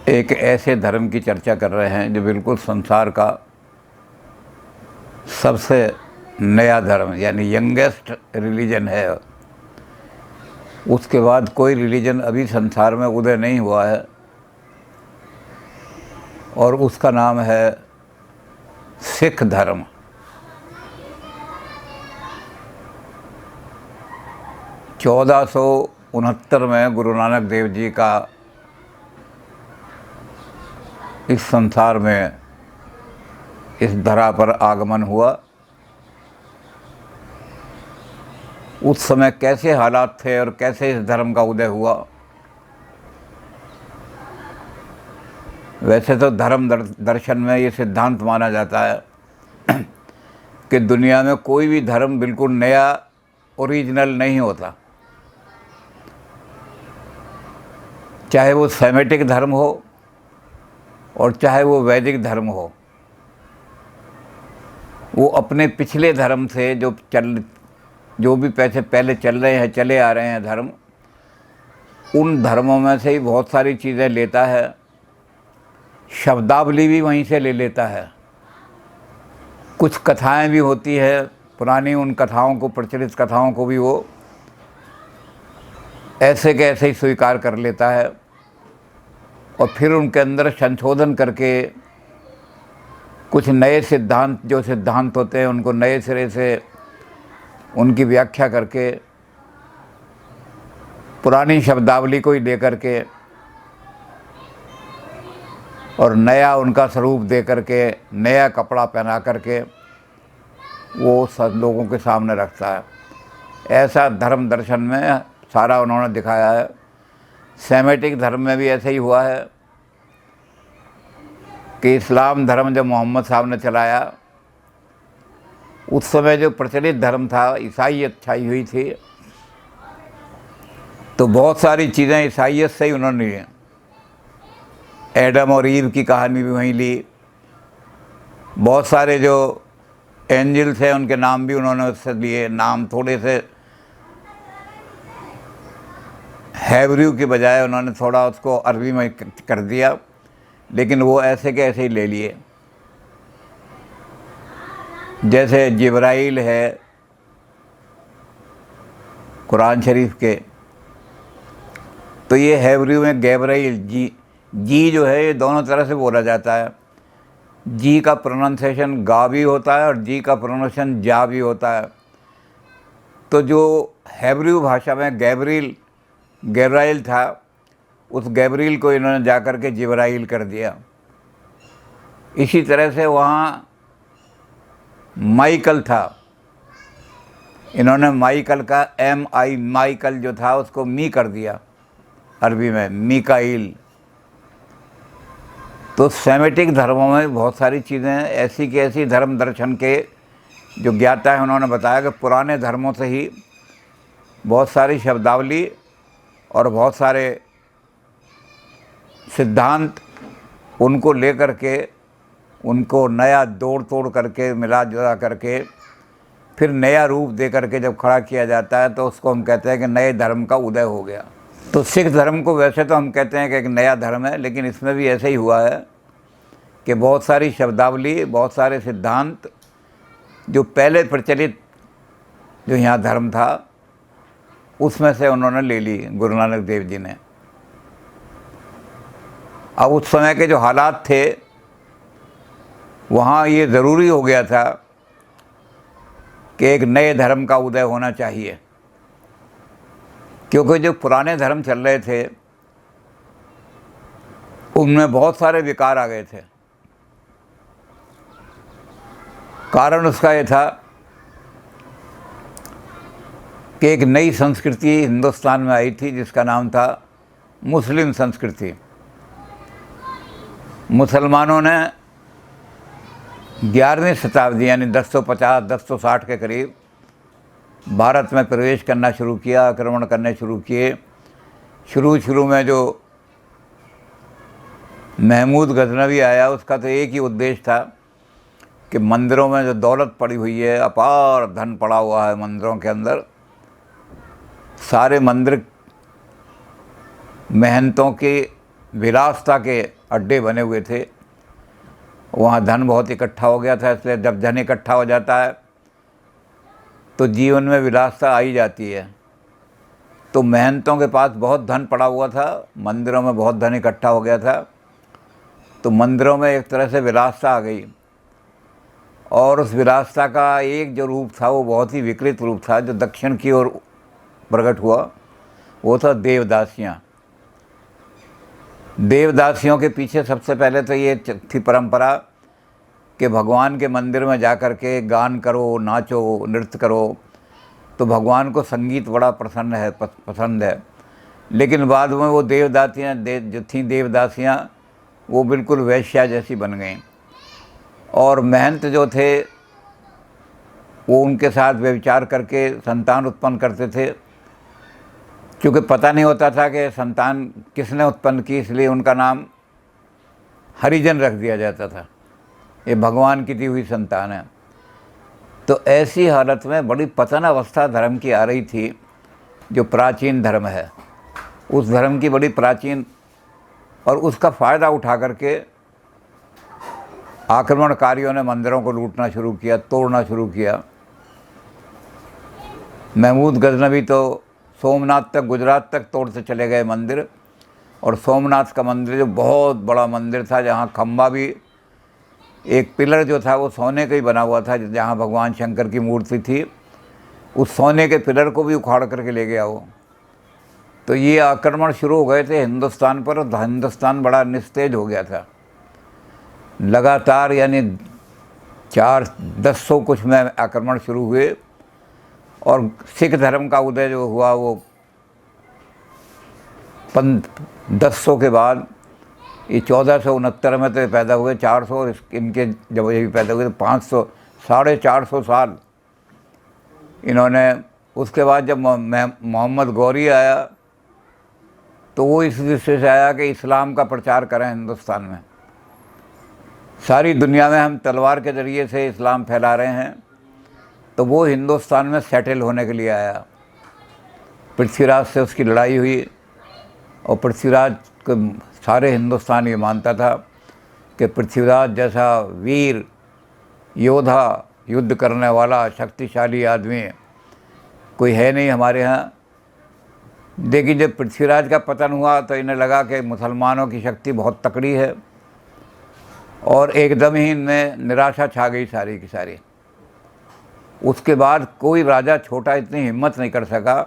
एक ऐसे धर्म की चर्चा कर रहे हैं जो बिल्कुल संसार का सबसे नया धर्म यानी यंगेस्ट रिलीजन है। उसके बाद कोई रिलीजन अभी संसार में उदय नहीं हुआ है और उसका नाम है सिख धर्म। चौदह सौ उनहत्तर में गुरु नानक देव जी का इस संसार में इस धरा पर आगमन हुआ। उस समय कैसे हालात थे और कैसे इस धर्म का उदय हुआ। वैसे तो धर्म दर्शन में ये सिद्धांत माना जाता है कि दुनिया में कोई भी धर्म बिल्कुल नया ओरिजिनल नहीं होता, चाहे वो सेमेटिक धर्म हो और चाहे वो वैदिक धर्म हो। वो अपने पिछले धर्म से जो भी पहले चले आ रहे हैं धर्म, उन धर्मों में से ही बहुत सारी चीज़ें लेता है। शब्दावली भी वहीं से ले लेता है। कुछ कथाएं भी होती है पुरानी, उन कथाओं को, प्रचलित कथाओं को भी वो ऐसे के ऐसे ही स्वीकार कर लेता है और फिर उनके अंदर संशोधन करके कुछ नए सिद्धांत होते हैं उनको नए सिरे से उनकी व्याख्या करके पुरानी शब्दावली को ही दे करके और नया उनका स्वरूप दे करके, नया कपड़ा पहना करके वो सब लोगों के सामने रखता है। ऐसा धर्म दर्शन में सारा उन्होंने दिखाया है। सेमेटिक धर्म में भी ऐसे ही हुआ है कि इस्लाम धर्म जब मोहम्मद साहब ने चलाया, उस समय जो प्रचलित धर्म था, ईसाईयत छाई हुई थी, तो बहुत सारी चीज़ें ईसाईयत से ही उन्होंने ली। एडम और ईव की कहानी भी वहीं ली। बहुत सारे जो एंजल्स हैं उनके नाम भी उन्होंने उससे लिए। नाम थोड़े से हेब्रू की बजाय उन्होंने थोड़ा उसको अरबी में कर दिया, लेकिन वो ऐसे के ऐसे ही ले लिए। जैसे जिब्राइल है कुरान शरीफ के, तो ये हेब्रू में गैब्राइल, जी जो है ये दोनों तरह से बोला जाता है। जी का प्रोनाउंसिएशन गा भी होता है और जी का प्रोनाउंसिएशन जा भी होता है। तो जो हेब्रू भाषा में गैब्राइल था, उस गैब्रियल को इन्होंने जा कर के जिब्राइल कर दिया। इसी तरह से वहाँ माइकल था, इन्होंने माइकल का माइकल जो था उसको मी कर दिया, अरबी में मीकाइल। तो सेमेटिक धर्मों में बहुत सारी चीज़ें ऐसी की ऐसी धर्म दर्शन के जो ज्ञाता है उन्होंने बताया कि पुराने धर्मों से ही बहुत सारी शब्दावली और बहुत सारे सिद्धांत उनको लेकर के उनको नया तोड़ करके मिला जुला करके फिर नया रूप दे करके जब खड़ा किया जाता है तो उसको हम कहते हैं कि नए धर्म का उदय हो गया। तो सिख धर्म को वैसे तो हम कहते हैं कि एक नया धर्म है, लेकिन इसमें भी ऐसे ही हुआ है कि बहुत सारी शब्दावली, बहुत सारे सिद्धांत जो पहले प्रचलित जो यहाँ धर्म था उसमें से उन्होंने ले ली गुरु नानक देव जी ने। अब उस समय के जो हालात थे वहाँ ये ज़रूरी हो गया था कि एक नए धर्म का उदय होना चाहिए, क्योंकि जो पुराने धर्म चल रहे थे उनमें बहुत सारे विकार आ गए थे। कारण उसका ये था कि एक नई संस्कृति हिंदुस्तान में आई थी जिसका नाम था मुस्लिम संस्कृति। मुसलमानों ने 11वीं शताब्दी यानी 1050-1060 के करीब भारत में प्रवेश करना शुरू किया, आक्रमण करने शुरू किए। शुरू में जो महमूद गजनवी आया उसका तो एक ही उद्देश्य था कि मंदिरों में जो दौलत पड़ी हुई है, अपार धन पड़ा हुआ है मंदिरों के अंदर, सारे मंदिर महंतों के विलासता के अड्डे बने हुए थे। वहाँ धन बहुत इकट्ठा हो गया था, इसलिए जब धन इकट्ठा हो जाता है तो जीवन में विलासता आ ही जाती है। तो महंतों के पास बहुत धन पड़ा हुआ था, मंदिरों में बहुत धन इकट्ठा हो गया था, तो मंदिरों में एक तरह से विलासता आ गई। और उस विलासता का एक जो रूप था वो बहुत ही विकृत रूप था, जो दक्षिण की ओर प्रकट हुआ, वो था देवदासियाँ। देवदासियों के पीछे सबसे पहले तो ये थी परंपरा कि भगवान के मंदिर में जा कर के गान करो, नाचो, नृत्य करो, तो भगवान को संगीत बड़ा पसंद है। लेकिन बाद में वो देवदासियाँ जो थीं देवदासियाँ वो बिल्कुल वैश्या जैसी बन गईं। और महंत जो थे वो उनके साथ व्यभिचार करके संतान उत्पन्न करते थे। क्योंकि पता नहीं होता था कि संतान किसने उत्पन्न की, इसलिए उनका नाम हरिजन रख दिया जाता था, ये भगवान की दी हुई संतान है। तो ऐसी हालत में बड़ी पतन अवस्था धर्म की आ रही थी। जो प्राचीन धर्म है उस धर्म की बड़ी प्राचीन, और उसका फ़ायदा उठा करके आक्रमणकारियों ने मंदिरों को लूटना शुरू किया, तोड़ना शुरू किया। महमूद गजनवी तो सोमनाथ तक, गुजरात तक तोड़ते चले गए मंदिर। और सोमनाथ का मंदिर जो बहुत बड़ा मंदिर था, जहाँ खम्बा भी, एक पिलर जो था वो सोने का ही बना हुआ था, जहाँ भगवान शंकर की मूर्ति थी, उस सोने के पिलर को भी उखाड़ करके ले गया वो। तो ये आक्रमण शुरू हो गए थे हिंदुस्तान पर, और हिंदुस्तान बड़ा निस्तेज हो गया था लगातार। यानी 400 कुछ में आक्रमण शुरू हुए, और सिख धर्म का उदय जो हुआ वो 1100 के बाद, ये 1469 में तो पैदा हुए, 400, और इनके जब ये भी पैदा हुए तो 500, 450 साल इन्होंने। उसके बाद जब मोहम्मद गौरी आया तो वो इस दृष्टि से आया कि इस्लाम का प्रचार करें हिंदुस्तान में, सारी दुनिया में हम तलवार के ज़रिए से इस्लाम फैला रहे हैं। तो वो हिंदुस्तान में सेटल होने के लिए आया। पृथ्वीराज से उसकी लड़ाई हुई, और पृथ्वीराज को सारे हिंदुस्तान ये मानता था कि पृथ्वीराज जैसा वीर योद्धा, युद्ध करने वाला शक्तिशाली आदमी कोई है नहीं हमारे यहाँ। लेकिन जब पृथ्वीराज का पतन हुआ तो इन्हें लगा कि मुसलमानों की शक्ति बहुत तकड़ी है, और एकदम ही इनमें निराशा छा गई सारी की सारी। उसके बाद कोई राजा छोटा इतनी हिम्मत नहीं कर सका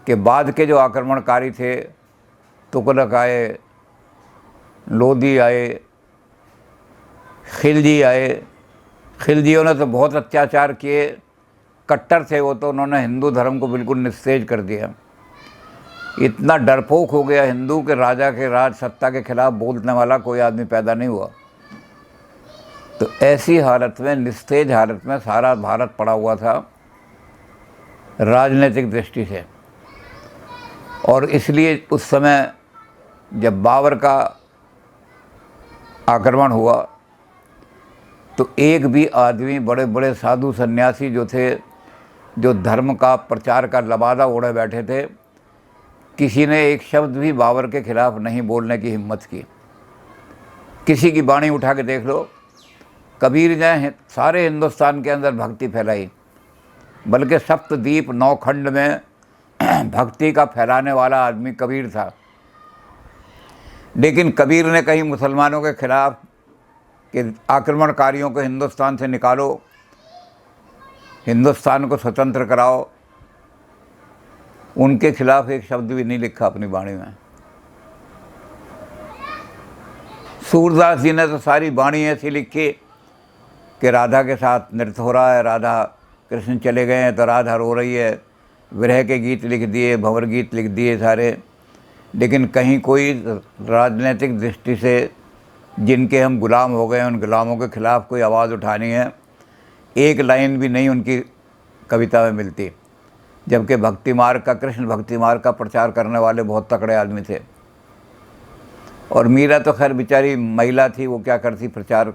कि बाद के जो आक्रमणकारी थे, तुगलक आए, लोदी आए, खिलजी आए। खिलजियों ने तो बहुत अत्याचार किए, कट्टर थे वो, तो उन्होंने हिंदू धर्म को बिल्कुल निस्तेज कर दिया। इतना डरपोक हो गया हिंदू के राजा के राज सत्ता के खिलाफ बोलने वाला कोई आदमी पैदा नहीं हुआ। तो ऐसी हालत में, निस्तेज हालत में सारा भारत पड़ा हुआ था राजनीतिक दृष्टि से। और इसलिए उस समय जब बाबर का आक्रमण हुआ तो एक भी आदमी, बड़े बड़े साधु सन्यासी जो थे, जो धर्म का प्रचार का लबादा ओढ़े बैठे थे, किसी ने एक शब्द भी बाबर के खिलाफ नहीं बोलने की हिम्मत की। किसी की वाणी उठा के देख लो, कबीर ने सारे हिंदुस्तान के अंदर भक्ति फैलाई, बल्कि सप्तद्वीप 9 खंड में भक्ति का फैलाने वाला आदमी कबीर था। लेकिन कबीर ने कहीं मुसलमानों के खिलाफ कि आक्रमणकारियों को हिंदुस्तान से निकालो, हिंदुस्तान को स्वतंत्र कराओ, उनके खिलाफ एक शब्द भी नहीं लिखा अपनी वाणी में। सूरदास जी ने तो सारी वाणी ऐसी लिखी कि राधा के साथ नृत्य हो रहा है, राधा कृष्ण चले गए हैं तो राधा रो रही है, विरह के गीत लिख दिए, भंवर गीत लिख दिए सारे। लेकिन कहीं कोई राजनीतिक दृष्टि से जिनके हम गुलाम हो गए, उन गुलामों के खिलाफ कोई आवाज़ उठानी है, एक लाइन भी नहीं उनकी कविता में मिलती। जबकि भक्ति मार्ग का, कृष्ण भक्ति मार्ग का प्रचार करने वाले बहुत तकड़े आदमी थे। और मीरा तो खैर बेचारी महिला थी, वो क्या करती प्रचार।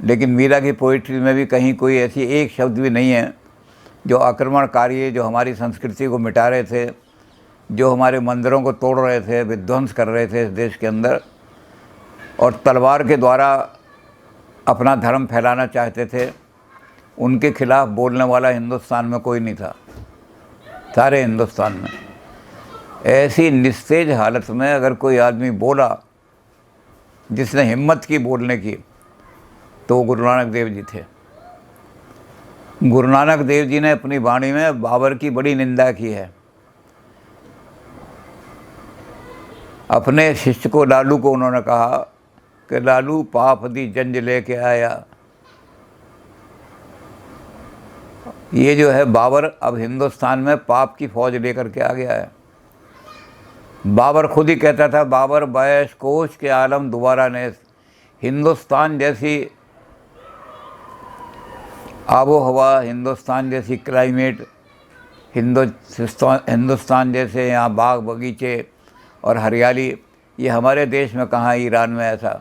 लेकिन मीरा की पोइट्री में भी कहीं कोई ऐसी एक शब्द भी नहीं है जो आक्रमणकारी, जो हमारी संस्कृति को मिटा रहे थे, जो हमारे मंदिरों को तोड़ रहे थे, विध्वंस कर रहे थे इस देश के अंदर, और तलवार के द्वारा अपना धर्म फैलाना चाहते थे, उनके खिलाफ़ बोलने वाला हिंदुस्तान में कोई नहीं था, सारे हिंदुस्तान में। ऐसी निस्तेज हालत में अगर कोई आदमी बोला जिसने हिम्मत की बोलने की, तो वो गुरु नानक देव जी थे। गुरु नानक देव जी ने अपनी वाणी में बाबर की बड़ी निंदा की है। अपने शिष्य को, लालू को, उन्होंने कहा कि लालू पाप दी जंज लेके आया। ये जो है बाबर अब हिंदुस्तान में पाप की फौज लेकर के आ गया है। बाबर खुद ही कहता था, बाबर बैश कोश के आलम दोबारा ने, हिंदुस्तान जैसी आबो हवा, हिंदुस्तान जैसी क्लाइमेट, हिंदुस्तान जैसे यहाँ बाग बगीचे और हरियाली, ये हमारे देश में कहाँ, ईरान में ऐसा।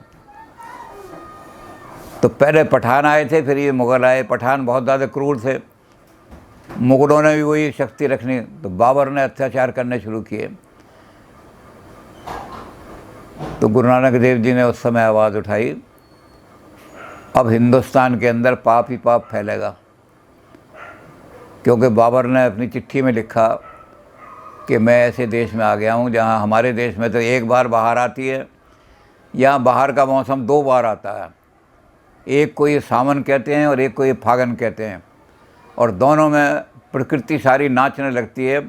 तो पहले पठान आए थे, फिर ये मुग़ल आए। पठान बहुत ज़्यादा क्रूर थे, मुग़लों ने भी वही शक्ति रखनी, तो बाबर ने अत्याचार करने शुरू किए। तो गुरु नानक देव जी ने उस समय आवाज़ उठाई, अब हिंदुस्तान के अंदर पाप ही पाप फैलेगा। क्योंकि बाबर ने अपनी चिट्ठी में लिखा कि मैं ऐसे देश में आ गया हूँ जहाँ हमारे देश में तो एक बार बाहर आती है, यहाँ बाहर का मौसम 2 बार आता है। एक को ये सावन कहते हैं और एक को ये फागन कहते हैं, और दोनों में प्रकृति सारी नाचने लगती है,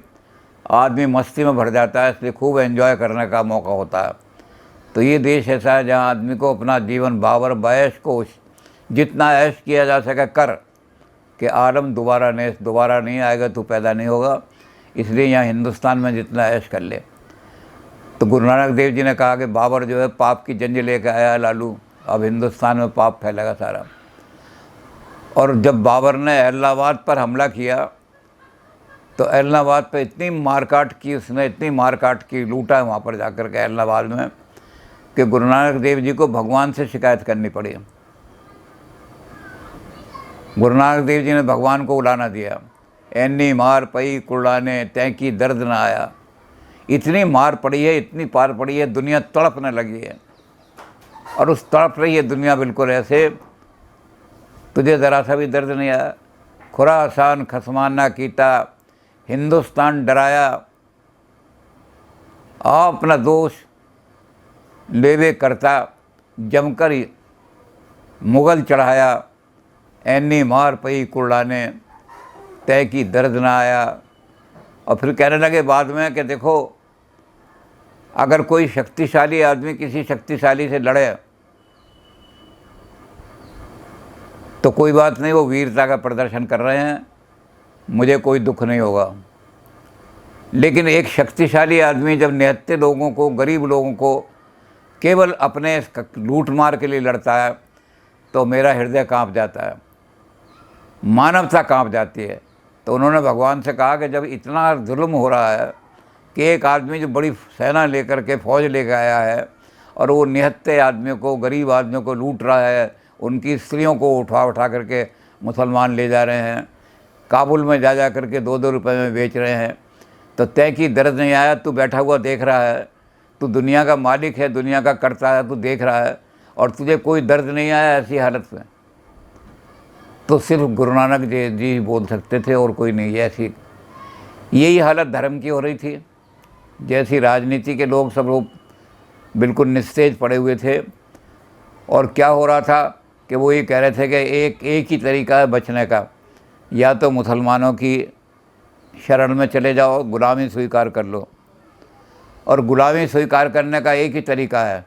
आदमी मस्ती में भर जाता है, इसलिए खूब एंजॉय करने का मौका होता है। तो ये देश ऐसा है जहाँ आदमी को अपना जीवन बाबर बैश कोश, जितना ऐश किया जा सके कर, कि आलम दोबारा नहीं आएगा, तो पैदा नहीं होगा, इसलिए यहाँ हिंदुस्तान में जितना ऐश कर ले। तो गुरु नानक देव जी ने कहा कि बाबर जो है पाप की जंज लेकर आया लालू, अब हिंदुस्तान में पाप फैलेगा सारा। और जब बाबर ने इलाहाबाद पर हमला किया, तो इलाहाबाद पे इतनी मारकाट की उसने, इतनी मारकाट की, लूटा वहाँ पर जाकर के इलाहाबाद में, कि गुरु नानक देव जी को भगवान से शिकायत करनी पड़ी। गुरु नानक देव जी ने भगवान को बुलाना दिया, एनी मार पई कुड़ाने तैंकी दर्द न आया। इतनी मार पड़ी है, इतनी पार पड़ी है, दुनिया तड़पने लगी है, और उस तड़प रही है दुनिया बिल्कुल ऐसे, तुझे ज़रा सा भी दर्द नहीं आया। खुरासान खसमाना कीता, हिंदुस्तान डराया, आप अपना दोष लेवे करता, जमकर मुग़ल चढ़ाया, ऐनी मार पई कुड़ाने तय की दर्द ना आया। और फिर कहने लगे बाद में कि देखो, अगर कोई शक्तिशाली आदमी किसी शक्तिशाली से लड़े तो कोई बात नहीं, वो वीरता का प्रदर्शन कर रहे हैं, मुझे कोई दुख नहीं होगा। लेकिन एक शक्तिशाली आदमी जब निहत्थे लोगों को, गरीब लोगों को केवल अपने लूट मार के लिए लड़ता है, तो मेरा हृदय कांप जाता है, मानवता कांप जाती है। तो उन्होंने भगवान से कहा कि जब इतना जुल्म हो रहा है कि एक आदमी जो बड़ी सेना लेकर के, फौज लेकर आया है, और वो निहत्थे आदमियों को, गरीब आदमियों को लूट रहा है, उनकी स्त्रियों को उठा करके मुसलमान ले जा रहे हैं, काबुल में जा करके 2-2 रुपए में बेच रहे हैं, तो तय की दर्द नहीं आया। तू बैठा हुआ देख रहा है, तू दुनिया का मालिक है, दुनिया का करता है, तू देख रहा है, और तुझे कोई दर्द नहीं आया ऐसी हालत में। तो सिर्फ गुरु नानक देव जी बोल सकते थे और कोई नहीं। ऐसी यही हालत धर्म की हो रही थी। जैसी राजनीति के लोग सब लोग बिल्कुल निस्तेज पड़े हुए थे, और क्या हो रहा था कि वो ये कह रहे थे कि एक ही तरीका है बचने का, या तो मुसलमानों की शरण में चले जाओ, गुलामी स्वीकार कर लो। और गुलामी स्वीकार करने का एक ही तरीका है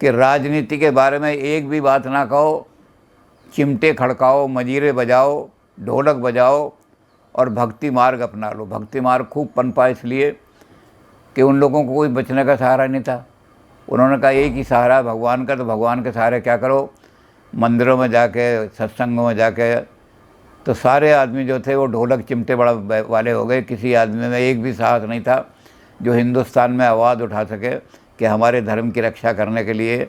कि राजनीति के बारे में एक भी बात ना कहो, चिमटे खड़काओ, मजीरे बजाओ, ढोलक बजाओ, और भक्ति मार्ग अपना लो। भक्ति मार्ग खूब पनपा इसलिए कि उन लोगों को कोई बचने का सहारा नहीं था। उन्होंने कहा एक ही सहारा भगवान का, तो भगवान के सहारे क्या करो, मंदिरों में जाके, सत्संगों में जाके। तो सारे आदमी जो थे वो ढोलक चिमटे बड़ा वाले हो गए। किसी आदमी में एक भी साहस नहीं था जो हिंदुस्तान में आवाज़ उठा सके कि हमारे धर्म की रक्षा करने के लिए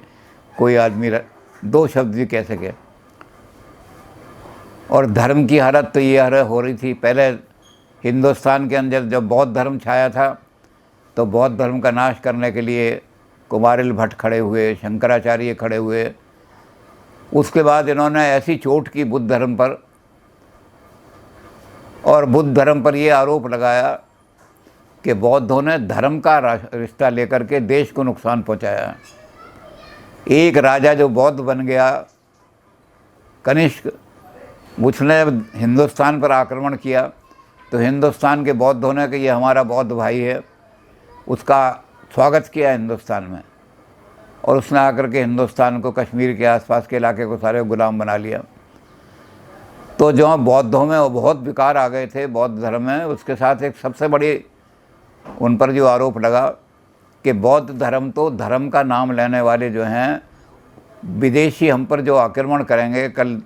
कोई आदमी 2 शब्द भी कह सके। और धर्म की हालत तो ये हो रही थी। पहले हिंदुस्तान के अंदर जब बौद्ध धर्म छाया था, तो बौद्ध धर्म का नाश करने के लिए कुमारिल भट्ट खड़े हुए, शंकराचार्य खड़े हुए। उसके बाद इन्होंने ऐसी चोट की बुद्ध धर्म पर, और बुद्ध धर्म पर ये आरोप लगाया कि बौद्धों ने धर्म का रिश्ता लेकर के देश को नुकसान पहुंचाया। एक राजा जो बौद्ध बन गया, कनिष्क, उसने हिंदुस्तान पर आक्रमण किया तो हिंदुस्तान के बौद्धों ने कि ये हमारा बौद्ध भाई है, उसका स्वागत किया हिंदुस्तान में, और उसने आकर के हिंदुस्तान को, कश्मीर के आसपास के इलाके को सारे गुलाम बना लिया। तो जो बौद्धों में वो बहुत विकार आ गए थे बौद्ध धर्म में, उसके साथ एक सबसे बड़ी उन पर जो आरोप लगा कि बौद्ध धर्म तो धर्म का नाम लेने वाले जो हैं विदेशी हम पर जो आक्रमण करेंगे, कल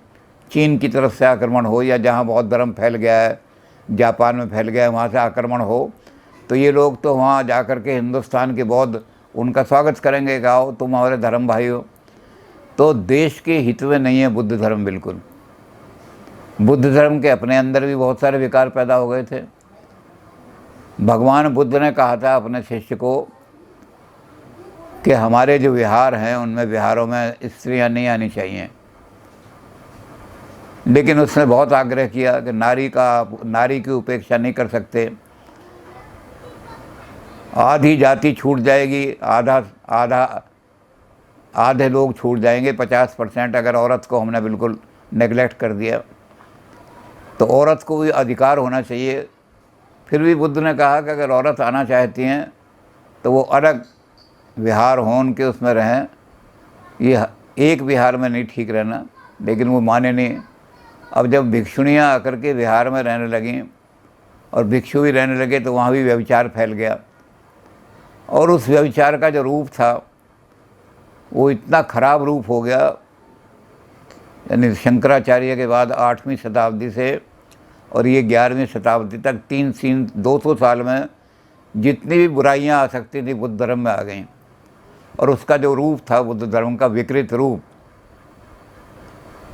चीन की तरफ से आक्रमण हो या जहाँ बौद्ध धर्म फैल गया है, जापान में फैल गया है, वहाँ से आक्रमण हो, तो ये लोग तो वहाँ जा कर के हिंदुस्तान के बौद्ध उनका स्वागत करेंगे कि आओ तुम हमारे धर्म भाई हो। तो देश के हित में नहीं है बुद्ध धर्म बिल्कुल। बुद्ध धर्म के अपने अंदर भी बहुत सारे विकार पैदा हो गए थे। भगवान बुद्ध ने कहा था अपने शिष्य को कि हमारे जो विहार हैं उनमें विहारों में स्त्रियां नहीं आनी चाहिए, लेकिन उसने बहुत आग्रह किया कि नारी की उपेक्षा नहीं कर सकते, आधी जाति छूट जाएगी, आधे लोग छूट जाएंगे, 50% अगर औरत को हमने बिल्कुल नेगलेक्ट कर दिया, तो औरत को भी अधिकार होना चाहिए। फिर भी बुद्ध ने कहा कि अगर औरत आना चाहती हैं तो वो अलग विहार हों उनके, उसमें रहें, ये एक विहार में नहीं ठीक रहना, लेकिन वो माने नहीं। अब जब भिक्षुणियाँ आकर के विहार में रहने लगीं और भिक्षु भी रहने लगे तो वहाँ भी व्यभिचार फैल गया, और उस व्यभिचार का जो रूप था वो इतना खराब रूप हो गया, यानी शंकराचार्य के बाद 8वीं शताब्दी से और ये 11वीं शताब्दी तक 200 साल में जितनी भी बुराइयां आ सकती थी बुद्ध धर्म में आ गईं, और उसका जो रूप था बुद्ध धर्म का विकृत रूप।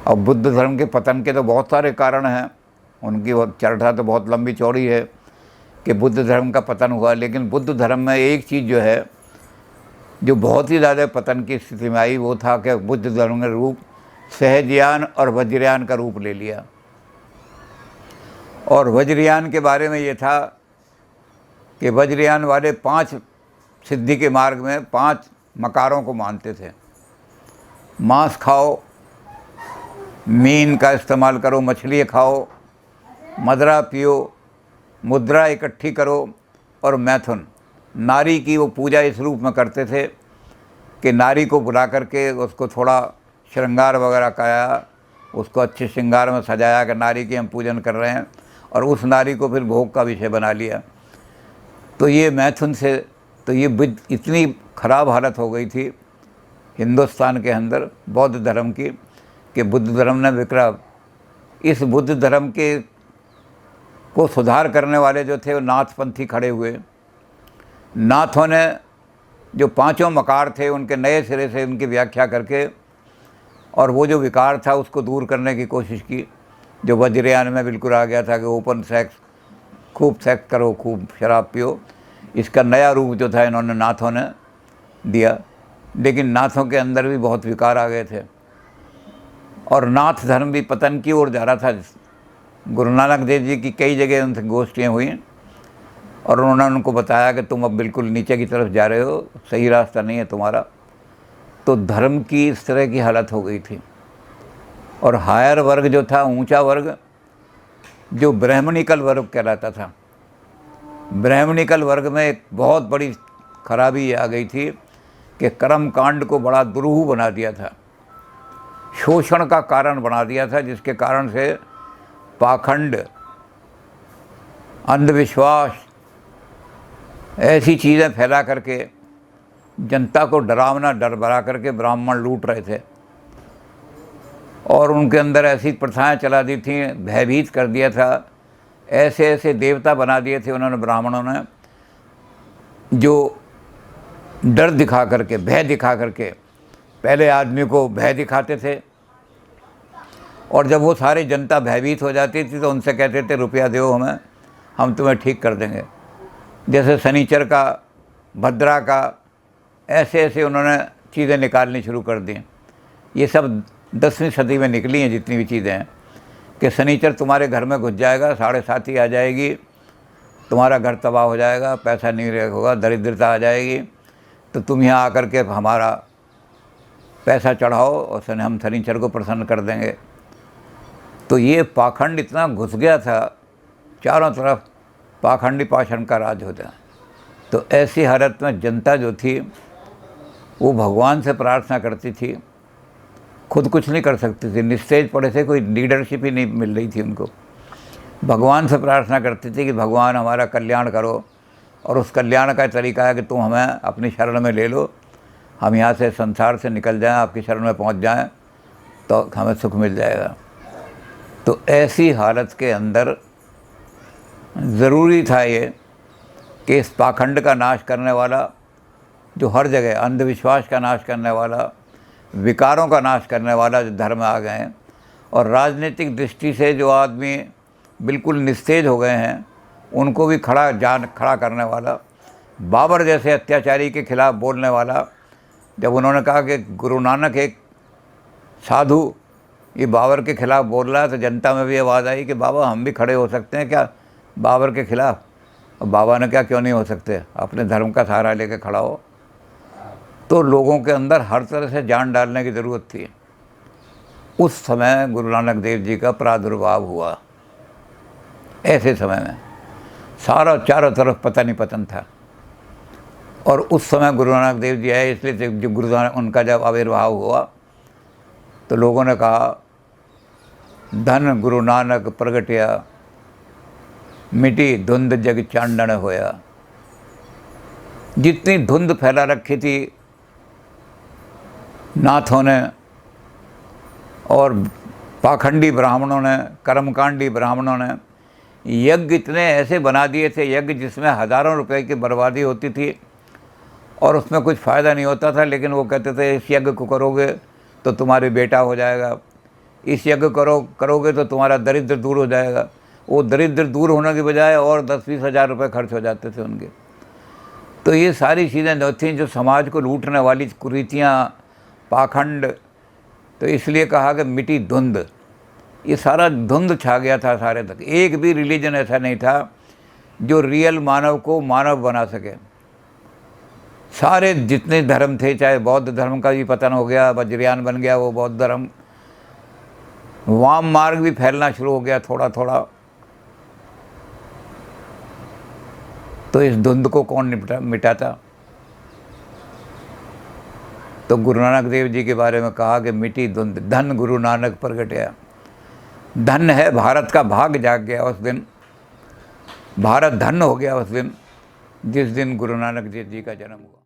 अब बुद्ध धर्म के पतन के तो बहुत सारे कारण हैं, उनकी चर्चा तो बहुत लंबी चौड़ी है कि बुद्ध धर्म का पतन हुआ, लेकिन बुद्ध धर्म में एक चीज़ जो है जो बहुत ही ज़्यादा पतन की स्थिति में आई, वो था कि बुद्ध धर्म ने रूप सहजयान और वज्रयान का रूप ले लिया। और वज्रयान के बारे में ये था कि वज्रयान वाले 5 सिद्धि के मार्ग में 5 मकारों को मानते थे। मांस खाओ, मीन का इस्तेमाल करो, मछली खाओ, मदरा पियो, मुद्रा इकट्ठी करो, और मैथुन। नारी की वो पूजा इस रूप में करते थे कि नारी को बुला करके उसको थोड़ा श्रृंगार वगैरह कराया, उसको अच्छे श्रृंगार में सजाया कि नारी की हम पूजन कर रहे हैं, और उस नारी को फिर भोग का विषय बना लिया। तो ये मैथुन से तो ये इतनी ख़राब हालत हो गई थी हिंदुस्तान के अंदर बौद्ध धर्म की कि बुद्ध धर्म ने विक्रम, इस बुद्ध धर्म के को सुधार करने वाले जो थे वो नाथपंथी खड़े हुए। नाथों ने जो 5 मकार थे उनके नए सिरे से उनकी व्याख्या करके और वो जो विकार था उसको दूर करने की कोशिश की, जो वज्रयान में बिल्कुल आ गया था कि ओपन सेक्स, खूब सेक्स करो, खूब शराब पियो। इसका नया रूप जो था इन्होंने नाथों ने दिया, लेकिन नाथों के अंदर भी बहुत विकार आ गए थे और नाथ धर्म भी पतन की ओर जा रहा था। गुरु नानक देव जी की कई जगह उनसे गोष्ठियाँ हुई और उन्होंने उनको बताया कि तुम अब बिल्कुल नीचे की तरफ जा रहे हो, सही रास्ता नहीं है तुम्हारा। तो धर्म की इस तरह की हालत हो गई थी। और हायर वर्ग जो था, ऊंचा वर्ग, जो ब्राह्मणिकल वर्ग कहलाता था, ब्राह्मणिकल वर्ग में एक बहुत बड़ी खराबी आ गई थी कि कर्म कांड को बड़ा दुरूह बना दिया था, शोषण का कारण बना दिया था, जिसके कारण से पाखंड, अंधविश्वास, ऐसी चीज़ें फैला करके जनता को डरावना डर बना करके ब्राह्मण लूट रहे थे और उनके अंदर ऐसी प्रथाएं चला दी थी, भयभीत कर दिया था, ऐसे ऐसे देवता बना दिए थे उन्होंने ब्राह्मणों ने, जो डर दिखा करके, भय दिखा करके पहले आदमी को भय दिखाते थे और जब वो सारी जनता भयभीत हो जाती थी तो उनसे कहते थे रुपया दो हमें, हम तुम्हें ठीक कर देंगे। जैसे शनिचर का भद्रा का, ऐसे ऐसे उन्होंने चीज़ें निकालनी शुरू कर दी। ये सब 10वीं सदी में निकली हैं जितनी भी चीज़ें हैं, कि शनिचर तुम्हारे घर में घुस जाएगा, 7:30 आ जाएगी, तुम्हारा घर तबाह हो जाएगा, पैसा नहीं होगा, दरिद्रता आ जाएगी, तो तुम यहाँ आकर के हमारा पैसा चढ़ाओ और हम शनिचर को प्रसन्न कर देंगे। तो ये पाखंड इतना घुस गया था, चारों तरफ पाखंडी पाषाण का राज होता। तो ऐसी हालत में जनता जो थी वो भगवान से प्रार्थना करती थी, खुद कुछ नहीं कर सकती थी, निस्तेज पड़े थे, कोई लीडरशिप ही नहीं मिल रही थी उनको। भगवान से प्रार्थना करती थी कि भगवान हमारा कल्याण करो, और उस कल्याण का तरीका है कि तुम हमें अपनी शरण में ले लो, हम यहाँ से संसार से निकल जाएं, आपकी शरण में पहुँच जाएं, तो हमें सुख मिल जाएगा। तो ऐसी हालत के अंदर ज़रूरी था ये कि इस पाखंड का नाश करने वाला, जो हर जगह अंधविश्वास का नाश करने वाला, विकारों का नाश करने वाला जो धर्म आ गए हैं, और राजनीतिक दृष्टि से जो आदमी बिल्कुल निस्तेज हो गए हैं, उनको भी खड़ा करने वाला, बाबर जैसे अत्याचारी के खिलाफ बोलने वाला। जब उन्होंने कहा कि गुरु नानक एक साधु ये बाबर के खिलाफ़ बोल रहा है, तो जनता में भी आवाज़ आई कि बाबा हम भी खड़े हो सकते हैं क्या बाबर के खिलाफ़। और बाबा ने क्या, क्यों नहीं हो सकते, अपने धर्म का सहारा लेके खड़ा हो। तो लोगों के अंदर हर तरह से जान डालने की ज़रूरत थी। उस समय गुरु नानक देव जी का प्रादुर्भाव हुआ। ऐसे समय में सारा चारों तरफ पता नहीं पतन था, और उस समय गुरु नानक देव जी आए, इसलिए जो गुरु नानक उनका जब आविर्भाव हुआ तो लोगों ने कहा धन गुरु नानक प्रगटिया, मिटी धुंध जग चांदन होया। जितनी धुंध फैला रखी थी नाथों ने और पाखंडी ब्राह्मणों ने, कर्मकांडी ब्राह्मणों ने, यज्ञ इतने ऐसे बना दिए थे, यज्ञ जिसमें हज़ारों रुपए की बर्बादी होती थी और उसमें कुछ फ़ायदा नहीं होता था। लेकिन वो कहते थे इस यज्ञ को करोगे तो तुम्हारे बेटा हो जाएगा, इस यज्ञ करोगे तो तुम्हारा दरिद्र दूर हो जाएगा। वो दरिद्र दूर होने के बजाय और 10-20 हज़ार रुपये खर्च हो जाते थे उनके। तो ये सारी चीज़ें जो थीं, जो समाज को लूटने वाली कुरीतियाँ, पाखंड, तो इसलिए कहा कि मिटी धुंध, ये सारा धुंध छा गया था सारे तक। एक भी रिलीजन ऐसा नहीं था जो रियल मानव को मानव बना सके। सारे जितने धर्म थे, चाहे बौद्ध धर्म का भी पतन हो गया, वज्रयान बन गया वो बौद्ध धर्म, वाम मार्ग भी फैलना शुरू हो गया थोड़ा थोड़ा। तो इस धुंध को कौन मिटाता? तो गुरु नानक देव जी के बारे में कहा कि मिटी धुंध, धन गुरु नानक प्रगटिया। धन है, भारत का भाग जाग गया उस दिन, भारत धन्य हो गया उस दिन जिस दिन गुरु नानक देव जी का जन्म हुआ।